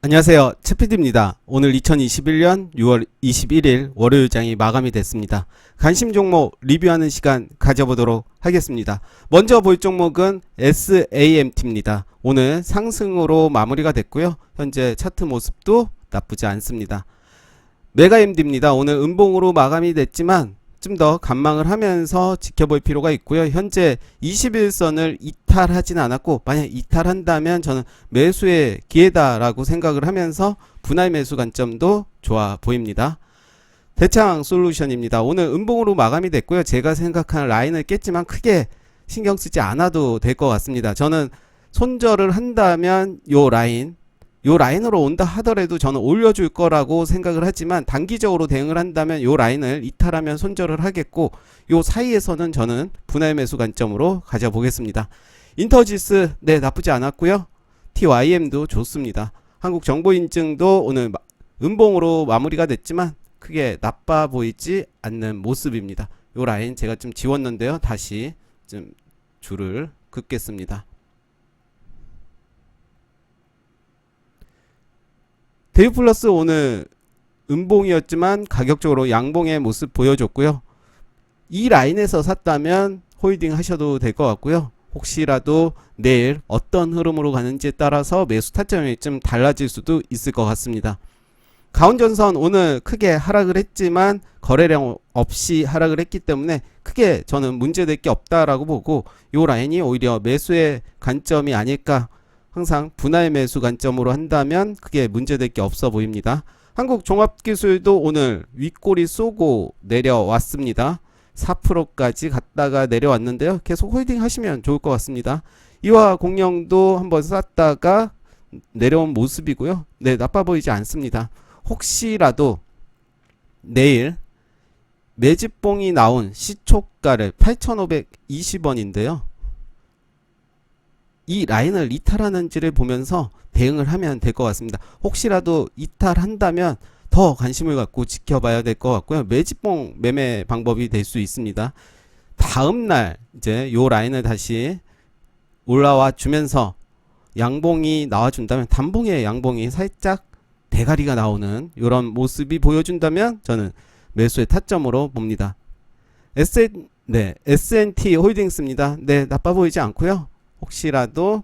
안녕하세요. 채피디입니다. 오늘 2021년 6월 21일 월요일장이 마감이 됐습니다. 관심 종목 리뷰하는 시간 가져보도록 하겠습니다. 먼저 볼 종목은 SAMT입니다. 오늘 상승으로 마무리가 됐고요. 현재 차트 모습도 나쁘지 않습니다. 메가MD입니다. 오늘 음봉으로 마감이 됐지만 좀 더 관망을 하면서 지켜볼 필요가 있고요. 현재 21선을 이탈하진 않았고, 만약 이탈한다면 저는 매수의 기회다라고 생각을 하면서 분할 매수 관점도 좋아 보입니다. 대창 솔루션입니다. 오늘 음봉으로 마감이 됐고요. 제가 생각하는 라인을 깼지만 크게 신경 쓰지 않아도 될 것 같습니다. 저는 손절을 한다면 요 라인으로 온다 하더라도 저는 올려줄 거라고 생각을 하지만, 단기적으로 대응을 한다면 요 라인을 이탈하면 손절을 하겠고, 요 사이에서는 저는 분할 매수 관점으로 가져보겠습니다. 인터지스 나쁘지 않았고요. TYM도 좋습니다. 한국정보인증도 오늘 음봉으로 마무리가 됐지만 크게 나빠 보이지 않는 모습입니다. 요 라인 제가 좀 지웠는데요. 다시 좀 줄을 긋겠습니다. 데이플러스 오늘 음봉이었지만 가격적으로 양봉의 모습 보여줬고요. 이 라인에서 샀다면 홀딩 하셔도 될 것 같고요. 혹시라도 내일 어떤 흐름으로 가는지에 따라서 매수 타점이 좀 달라질 수도 있을 것 같습니다. 가온전선 오늘 크게 하락을 했지만 거래량 없이 하락을 했기 때문에 크게 저는 문제될 게 없다라고 보고, 이 라인이 오히려 매수의 관점이 아닐까. 항상 분할 매수 관점으로 한다면 크게 문제될 게 없어 보입니다. 한국종합기술도 오늘 윗꼬리 쏘고 내려왔습니다. 4%까지 갔다가 내려왔는데요. 계속 홀딩 하시면 좋을 것 같습니다. 이화공영도 한번 쐈다가 내려온 모습이고요. 나빠 보이지 않습니다. 혹시라도 내일 매집봉이 나온 시초가를 8,520원인데요. 이 라인을 이탈하는지를 보면서 대응을 하면 될 것 같습니다. 혹시라도 이탈한다면 더 관심을 갖고 지켜봐야 될 것 같고요. 매집봉 매매 방법이 될 수 있습니다. 다음날 이제 요 라인을 다시 올라와 주면서 양봉이 나와준다면, 단봉의 양봉이 살짝 대가리가 나오는 이런 모습이 보여준다면 저는 매수의 타점으로 봅니다. SNT 홀딩스입니다. 나빠 보이지 않고요. 혹시라도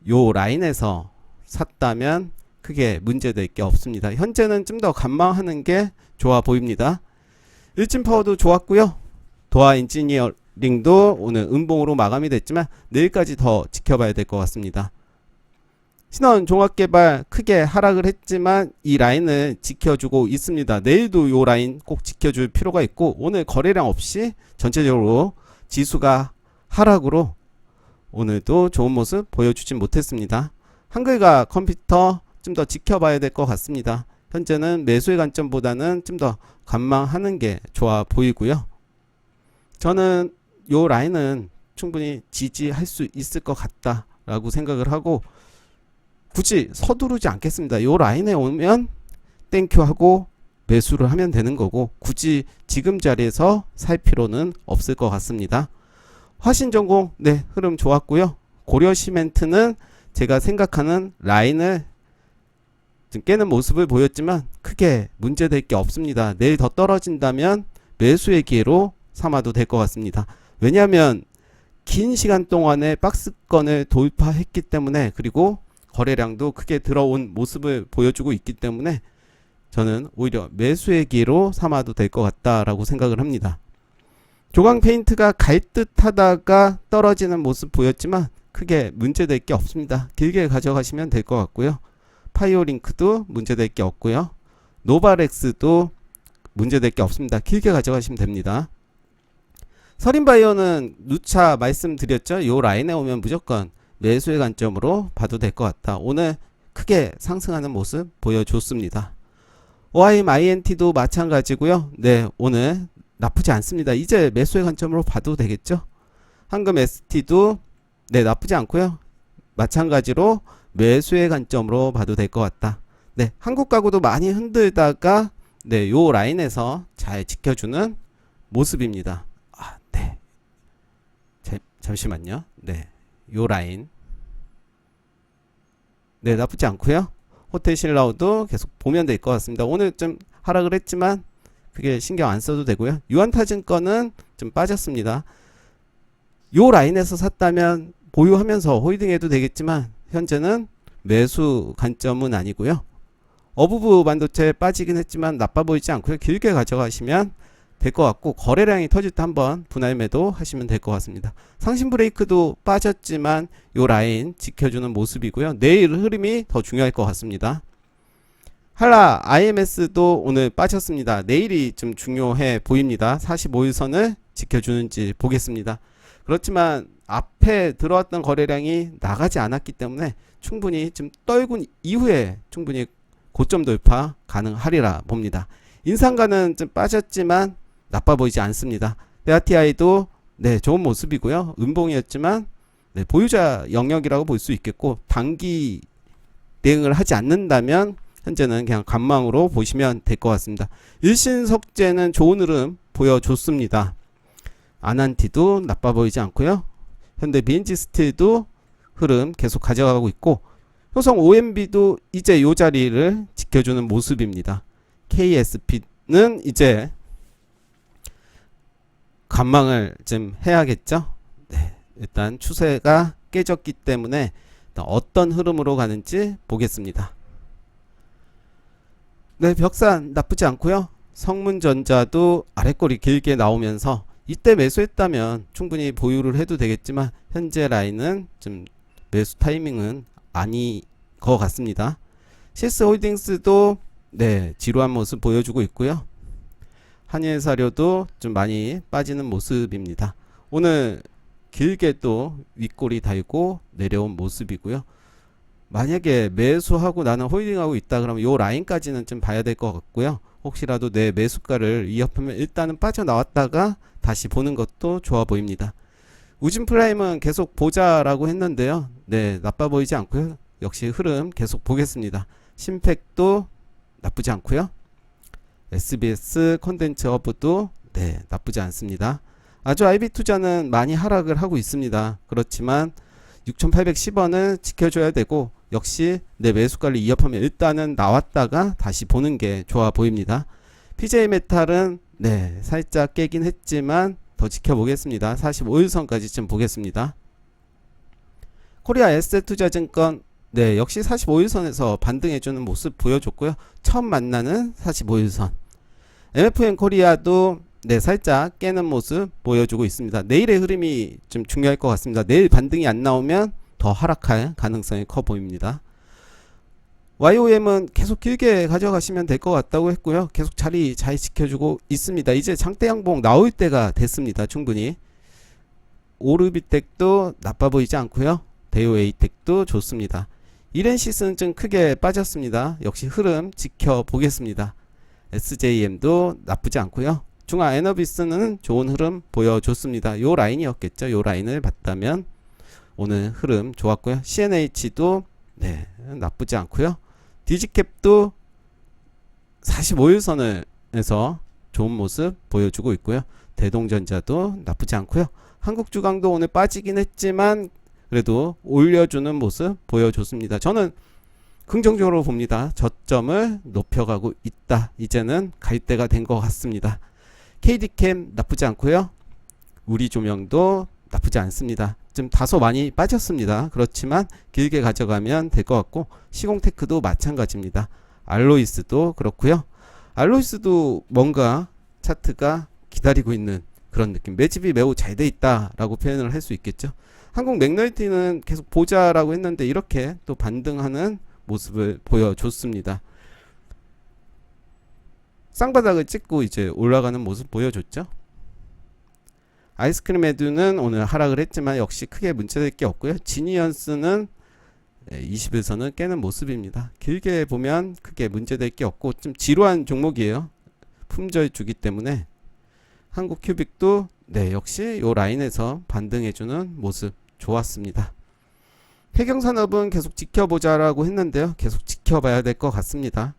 요 라인에서 샀다면 크게 문제될 게 없습니다. 현재는 좀 더 관망하는 게 좋아 보입니다. 일진파워도 좋았고요. 도화 인지니어링도 오늘 음봉으로 마감이 됐지만 내일까지 더 지켜봐야 될 것 같습니다. 신원종합개발 크게 하락을 했지만 이 라인을 지켜주고 있습니다. 내일도 요 라인 꼭 지켜줄 필요가 있고, 오늘 거래량 없이 전체적으로 지수가 하락으로 오늘도 좋은 모습 보여주진 못했습니다. 한글과 컴퓨터 좀 더 지켜봐야 될 것 같습니다. 현재는 매수의 관점보다는 좀 더 관망하는 게 좋아 보이고요. 저는 요 라인은 충분히 지지할 수 있을 것 같다라고 생각을 하고, 굳이 서두르지 않겠습니다. 요 라인에 오면 땡큐 하고 매수를 하면 되는 거고, 굳이 지금 자리에서 살 필요는 없을 것 같습니다. 화신전공 흐름 좋았고요. 고려시멘트는 제가 생각하는 라인을 좀 깨는 모습을 보였지만 크게 문제될 게 없습니다. 내일 더 떨어진다면 매수의 기회로 삼아도 될 것 같습니다. 왜냐하면 긴 시간 동안에 박스권을 돌파했기 때문에, 그리고 거래량도 크게 들어온 모습을 보여주고 있기 때문에 저는 오히려 매수의 기회로 삼아도 될 것 같다라고 생각을 합니다. 조강 페인트가 갈 듯 하다가 떨어지는 모습 보였지만 크게 문제될 게 없습니다. 길게 가져가시면 될 것 같고요. 파이오링크도 문제될 게 없고요. 노바렉스도 문제될 게 없습니다. 길게 가져가시면 됩니다. 서린바이오는 누차 말씀드렸죠. 요 라인에 오면 무조건 매수의 관점으로 봐도 될 것 같다. 오늘 크게 상승하는 모습 보여줬습니다. OIMINT도 마찬가지고요. 오늘 나쁘지 않습니다. 이제 매수의 관점으로 봐도 되겠죠. 한금 ST도 나쁘지 않고요. 마찬가지로 매수의 관점으로 봐도 될 것 같다. 한국 가구도 많이 흔들다가 요 라인에서 잘 지켜주는 모습입니다. 잠시만요. 요 라인 나쁘지 않고요. 호텔 신라우도 계속 보면 될 것 같습니다. 오늘 좀 하락을 했지만 그게 신경 안 써도 되고요. 유한타증권은 좀 빠졌습니다. 요 라인에서 샀다면 보유하면서 홀딩해도 되겠지만 현재는 매수 관점은 아니고요. 어부부 반도체 빠지긴 했지만 나빠 보이지 않고요. 길게 가져가시면 될 것 같고, 거래량이 터질 때 한번 분할 매도 하시면 될 것 같습니다. 상신 브레이크도 빠졌지만 요 라인 지켜주는 모습이고요. 내일 흐름이 더 중요할 것 같습니다. 한라 IMS도 오늘 빠졌습니다. 내일이 좀 중요해 보입니다. 45일선을 지켜주는지 보겠습니다. 그렇지만 앞에 들어왔던 거래량이 나가지 않았기 때문에 충분히 좀 떨군 이후에 충분히 고점 돌파 가능하리라 봅니다. 인상가는 좀 빠졌지만 나빠 보이지 않습니다. 베아티아이도 네, 좋은 모습이고요. 음봉이었지만 네, 보유자 영역이라고 볼 수 있겠고, 단기 대응을 하지 않는다면 현재는 그냥 관망으로 보시면 될 것 같습니다. 일신석재는 좋은 흐름 보여줬습니다. 아난티도 나빠 보이지 않고요. 현대 BNG 스틸도 흐름 계속 가져가고 있고, 효성 OMB도 이제 요 자리를 지켜주는 모습입니다. KSP는 이제 관망을 좀 해야겠죠. 네, 일단 추세가 깨졌기 때문에 어떤 흐름으로 가는지 보겠습니다. 네, 벽산 나쁘지 않고요. 성문전자도 아랫꼬리 길게 나오면서 이때 매수했다면 충분히 보유를 해도 되겠지만 현재 라인은 좀 매수 타이밍은 아닌 것 같습니다. 시스홀딩스도 네, 지루한 모습 보여주고 있고요. 한일사료도 좀 많이 빠지는 모습입니다. 오늘 길게 또 윗꼬리 달고 내려온 모습이고요. 만약에 매수하고 나는 홀딩하고 있다 그러면 요 라인까지는 좀 봐야 될 것 같고요. 혹시라도 내 매수가를 위협하면 일단은 빠져나왔다가 다시 보는 것도 좋아 보입니다. 우진 프라임은 계속 보자라고 했는데요. 네, 나빠 보이지 않고요. 역시 흐름 계속 보겠습니다. 심팩도 나쁘지 않고요. SBS 콘텐츠 허브도 네, 나쁘지 않습니다. 아주 IB 투자는 많이 하락을 하고 있습니다. 그렇지만 6,810원을 지켜줘야 되고, 역시 내 매수가를 위협하면 일단은 나왔다가 다시 보는 게 좋아 보입니다. PJ 메탈은 네, 살짝 깨긴 했지만 더 지켜보겠습니다. 45일선까지 좀 보겠습니다. 코리아 에셋투자증권 네, 역시 45일선에서 반등해주는 모습 보여줬고요. 처음 만나는 45일선. MFN 코리아도 네, 살짝 깨는 모습 보여주고 있습니다. 내일의 흐름이 좀 중요할 것 같습니다. 내일 반등이 안 나오면 더 하락할 가능성이 커 보입니다. YOM은 계속 길게 가져가시면 될 것 같다고 했고요. 계속 자리 잘 지켜주고 있습니다. 이제 장대 양봉 나올 때가 됐습니다. 충분히. 오르비텍도 나빠 보이지 않고요. 데이오에이텍도 좋습니다. 이렌시스는 좀 크게 빠졌습니다. 역시 흐름 지켜보겠습니다. SJM도 나쁘지 않고요. 중화 에너비스는 좋은 흐름 보여줬습니다. 요 라인이었겠죠. 요 라인을 봤다면 오늘 흐름 좋았고요. CNH도 네, 나쁘지 않고요. 디지캡도 45일선에서 좋은 모습 보여주고 있고요. 대동전자도 나쁘지 않고요. 한국주강도 오늘 빠지긴 했지만 그래도 올려주는 모습 보여줬습니다. 저는 긍정적으로 봅니다. 저점을 높여가고 있다. 이제는 갈 때가 된 것 같습니다. KD캠 나쁘지 않고요. 우리조명도 나쁘지 않습니다. 좀 다소 많이 빠졌습니다. 그렇지만 길게 가져가면 될 것 같고, 시공테크도 마찬가지입니다. 알로이스도 그렇고요. 알로이스도 뭔가 차트가 기다리고 있는 그런 느낌, 매집이 매우 잘 돼 있다라고 표현을 할 수 있겠죠. 한국 맥널티는 계속 보자라고 했는데 이렇게 또 반등하는 모습을 보여줬습니다. 쌍바닥을 찍고 이제 올라가는 모습 보여줬죠. 아이스크림 에듀는 오늘 하락을 했지만 역시 크게 문제될 게 없고요. 지니언스는 20일선을 깨는 모습입니다. 길게 보면 크게 문제될 게 없고 좀 지루한 종목이에요. 품절 주기 때문에. 한국 큐빅도 네, 역시 요 라인에서 반등해주는 모습 좋았습니다. 해경산업은 계속 지켜보자라고 했는데요. 계속 지켜봐야 될 것 같습니다.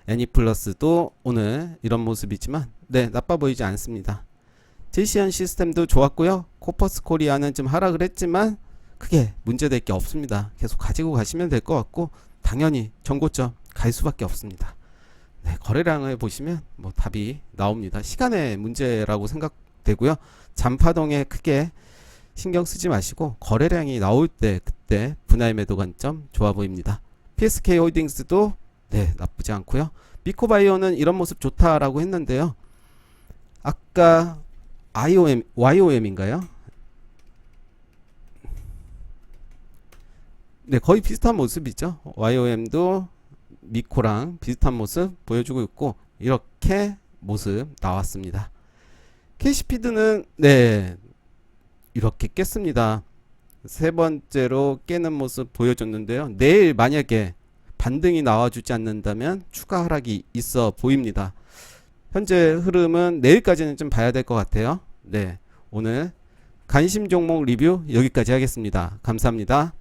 애니플러스도 오늘 이런 모습이지만 네, 나빠 보이지 않습니다. 제시언 시스템도 좋았고요. 코퍼스 코리아는 좀 하락을 했지만 크게 문제될 게 없습니다. 계속 가지고 가시면 될 것 같고 당연히 정고점 갈 수밖에 없습니다. 네, 거래량을 보시면 뭐 답이 나옵니다. 시간의 문제라고 생각되고요. 잔파동에 크게 신경 쓰지 마시고 거래량이 나올 때 그때 분할 매도 관점 좋아 보입니다. PSK 홀딩스도 네, 나쁘지 않고요. 미코바이오는 이런 모습 좋다라고 했는데요. 아까 YOM인가요? 네, 거의 비슷한 모습이죠. YOM도 미코랑 비슷한 모습 보여주고 있고 이렇게 모습 나왔습니다. KC피드는 네, 이렇게 깼습니다. 세 번째로 깨는 모습 보여줬는데요. 내일 만약에 반등이 나와주지 않는다면 추가 하락이 있어 보입니다. 현재 흐름은 내일까지는 좀 봐야 될 것 같아요. 네, 오늘 관심 종목 리뷰 여기까지 하겠습니다. 감사합니다.